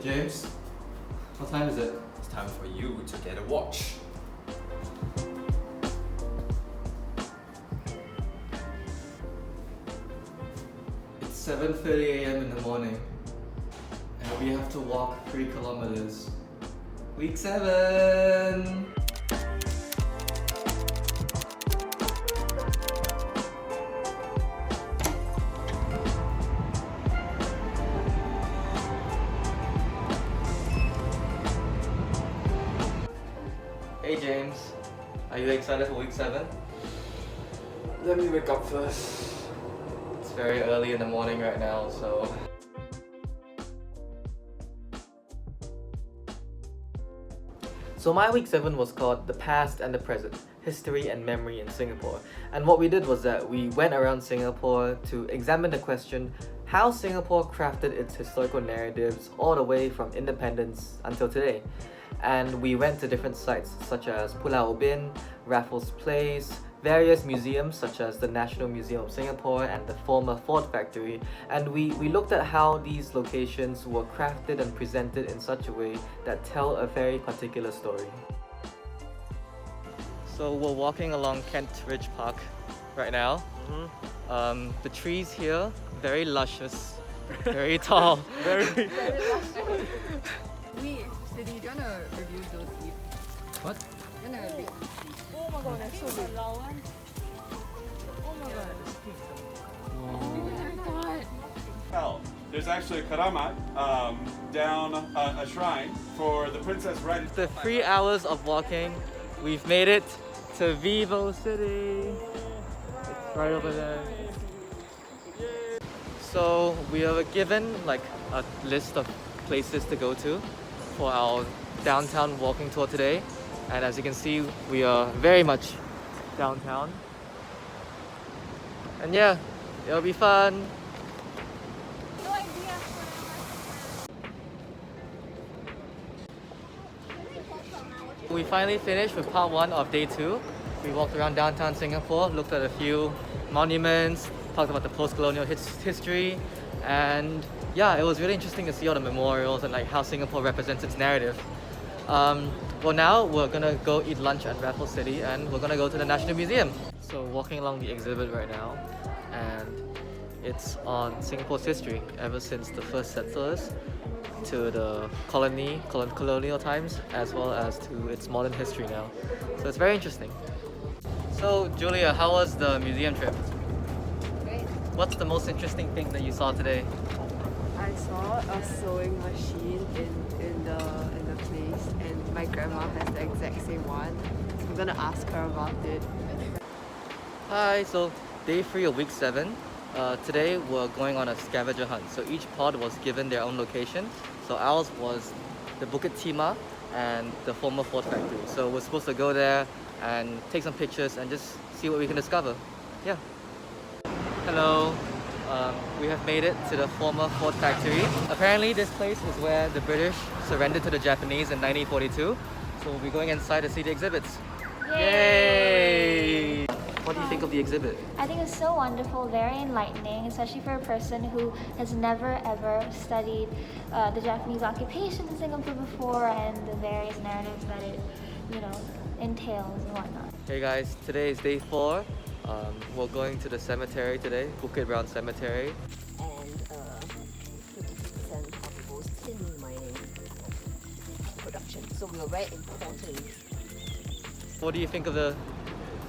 James, what time is it? It's time for you to get a watch. It's 7:30 a.m. in the morning, and we have to walk 3 kilometers. Week 7! Hey James, are you excited for week 7? Let me wake up first. It's very early in the morning right now, so... So my week 7 was called The Past and the Present, History and Memory in Singapore. And what we did was that we went around Singapore to examine the question how Singapore crafted its historical narratives all the way from independence until today. And we went to different sites such as Pulau Ubin, Raffles Place, various museums such as the National Museum of Singapore and the former Ford Factory, and we looked at how these locations were crafted and presented in such a way that tell a very particular story. So we're walking along Kent Ridge Park right now. The trees here, very luscious, very tall. Wait, Cindy, do you wanna review those seats? What? You wanna review? Oh my god, that's so big. Oh my god. Oh my god. Hell, there's actually a karamat down a shrine for the princess right. After 3 hours of walking, we've made it to Vivo City. It's right over there. So we are given like a list of places to go to for our downtown walking tour today. And as you can see, we are very much downtown. And yeah, it'll be fun. No idea. We finally finished with part 1 of day 2. We walked around downtown Singapore, looked at a few monuments, talked about the post-colonial history, and yeah, it was really interesting to see all the memorials and like how Singapore represents its narrative. Well, now we're gonna go eat lunch at Raffles City and we're gonna go to the National Museum. So walking along the exhibit right now, and it's on Singapore's history ever since the first settlers to the colonial times, as well as to its modern history now. So it's very interesting. So Julia, how was the museum trip? Great. What's the most interesting thing that you saw today? I saw a sewing machine in the place, and my grandma has the exact same one. So I'm gonna ask her about it. Hi, so day 3 of week 7. Today we're going on a scavenger hunt. So each pod was given their own location. So ours was the Bukit Timah and the former Ford Factory. So we're supposed to go there and take some pictures and just see what we can discover. Yeah. Hello. We have made it to the former Ford Factory. Apparently this place is where the British surrendered to the Japanese in 1942. So we'll be going inside to see the exhibits. Yay! What do you think of the exhibit? I think it's so wonderful, very enlightening, especially for a person who has never ever studied the Japanese occupation in Singapore before and the various narratives that it, entails and whatnot. Hey guys, today is day 4. We're going to the cemetery today, Bukit Brown Cemetery. And 50% of most tin mining production. So we are very important. What do you think of the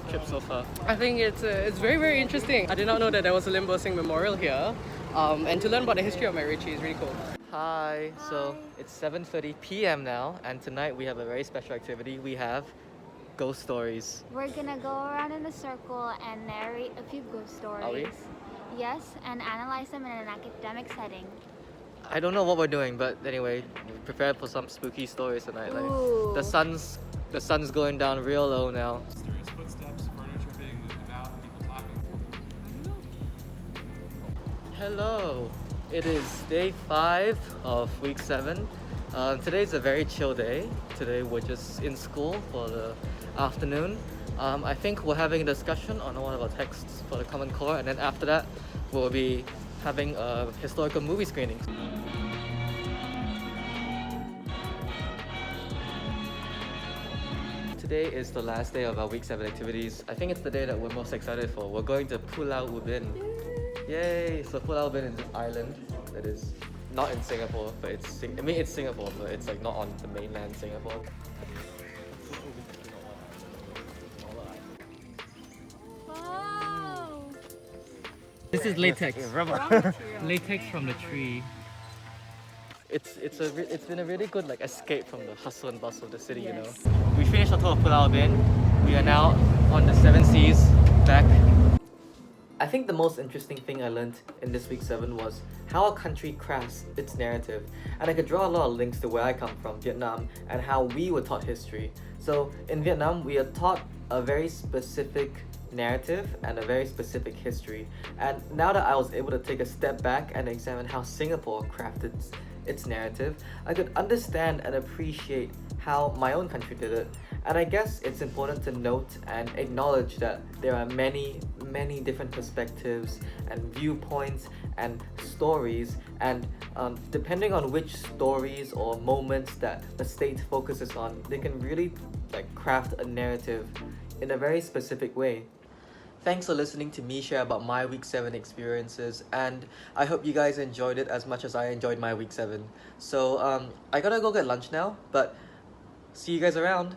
trip so far? I think it's very, very interesting. I did not know that there was a Lim Bo Sing memorial here. And to learn about the history of MacRitchie is really cool. Hi, so it's 7:30 p.m. now, and tonight we have a very special activity. We have ghost stories. We're gonna go around in a circle and narrate a few ghost stories. Are we? Yes, and analyze them in an academic setting. I don't know what we're doing, but anyway, prepare for some spooky stories tonight. Like, Ooh. the sun's going down real low now. Mysterious footsteps, furniture being moved about, people talking. Hello, it is day 5 of week 7. Today's a very chill day. Today we're just in school for the afternoon. I think we're having a discussion on one of our texts for the Common Core, and then after that we'll be having a historical movie screening. Today is the last day of our week 7 activities. I think it's the day that we're most excited for. We're going to Pulau Ubin. Yay! So Pulau Ubin is an island that is not in Singapore, but it's Singapore, but it's like not on the mainland Singapore. Wow! This is latex. Raw Latex from the tree. It's been a really good like escape from the hustle and bustle of the city, you know. We finished our tour of Pulau Ubin. We are now on the 7 seas back. I think the most interesting thing I learned in this week 7 was how a country crafts its narrative, and I could draw a lot of links to where I come from, Vietnam, and how we were taught history. So in Vietnam, we are taught a very specific narrative and a very specific history. And now that I was able to take a step back and examine how Singapore crafted its narrative, I could understand and appreciate how my own country did it. And I guess it's important to note and acknowledge that there are many different perspectives and viewpoints and stories, and depending on which stories or moments that the state focuses on, they can really like craft a narrative in a very specific way. Thanks for listening to me share about my week 7 experiences, and I hope you guys enjoyed it as much as I enjoyed my week 7. So I gotta go get lunch now, but see you guys around.